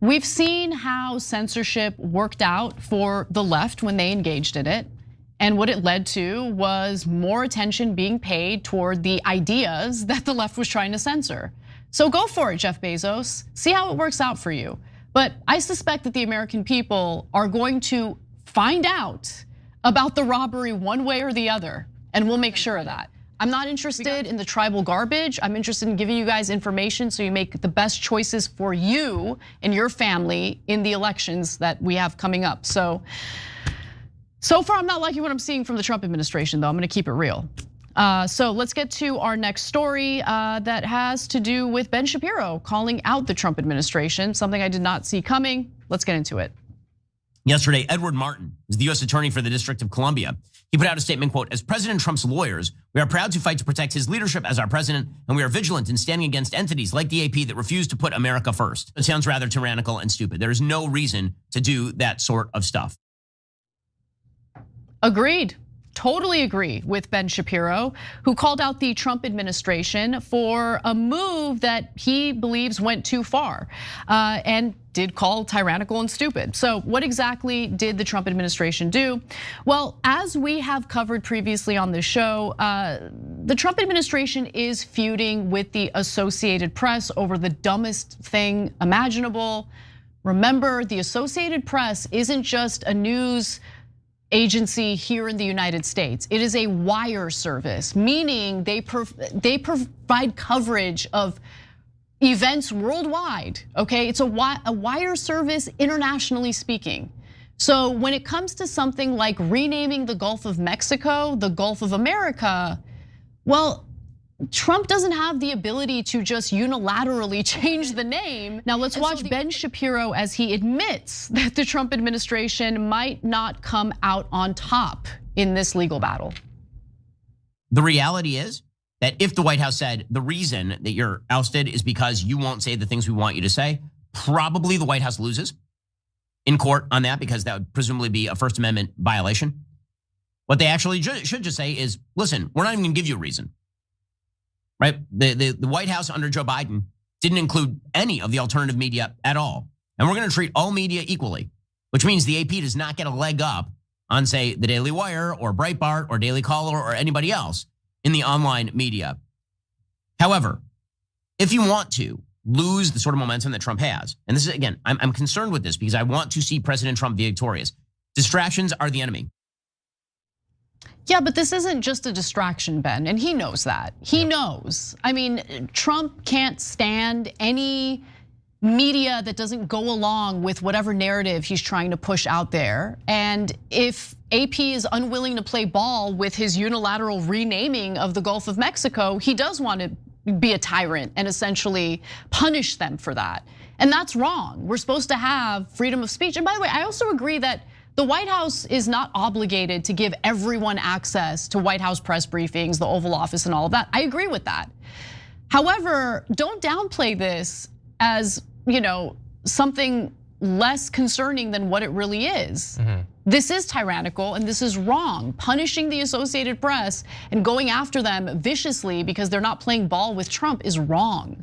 We've seen how censorship worked out for the left when they engaged in it. And what it led to was more attention being paid toward the ideas that the left was trying to censor. So go for it, Jeff Bezos. See how it works out for you. But I suspect that the American people are going to find out about the robbery one way or the other, and we'll make sure of that. I'm not interested in the tribal garbage. I'm interested in giving you guys information so you make the best choices for you and your family in the elections that we have coming up. So far I'm not liking what I'm seeing from the Trump administration, though. I'm gonna keep it real. So let's get to our next story that has to do with Ben Shapiro calling out the Trump administration, something I did not see coming. Let's get into it. Yesterday, Edward Martin, who's the US Attorney for the District of Columbia, he put out a statement, quote, "As President Trump's lawyers, we are proud to fight to protect his leadership as our president, and we are vigilant in standing against entities like the AP that refuse to put America first." It sounds rather tyrannical and stupid. There is no reason to do that sort of stuff. Agreed. Totally agree with Ben Shapiro, who called out the Trump administration for a move that he believes went too far and did call tyrannical and stupid. So what exactly did the Trump administration do? Well, as we have covered previously on this show, the Trump administration is feuding with the Associated Press over the dumbest thing imaginable. Remember, the Associated Press isn't just a news agency here in the United States. It is a wire service, meaning they provide coverage of events worldwide, okay? It's a wire service internationally speaking. So when it comes to something like renaming the Gulf of Mexico, the Gulf of America, well, Trump doesn't have the ability to just unilaterally change the name. Now let's watch Ben Shapiro as he admits that the Trump administration might not come out on top in this legal battle. The reality is that if the White House said the reason that you're ousted is because you won't say the things we want you to say, probably the White House loses in court on that, because that would presumably be a First Amendment violation. What they actually should just say is, listen, we're not even gonna give you a reason. Right? The White House under Joe Biden didn't include any of the alternative media at all. And we're gonna treat all media equally, which means the AP does not get a leg up on, say, the Daily Wire or Breitbart or Daily Caller or anybody else in the online media. However, if you want to lose the sort of momentum that Trump has, and this is, again, I'm concerned with this because I want to see President Trump victorious. Distractions are the enemy. Yeah, but this isn't just a distraction, Ben, and he knows that. He knows. I mean, Trump can't stand any media that doesn't go along with whatever narrative he's trying to push out there. And if AP is unwilling to play ball with his unilateral renaming of the Gulf of Mexico, he does want to be a tyrant and essentially punish them for that. And that's wrong. We're supposed to have freedom of speech. And by the way, I also agree that the White House is not obligated to give everyone access to White House press briefings, the Oval Office and all of that. I agree with that. However, don't downplay this as, something less concerning than what it really is. This is tyrannical and this is wrong. Punishing the Associated Press and going after them viciously because they're not playing ball with Trump is wrong.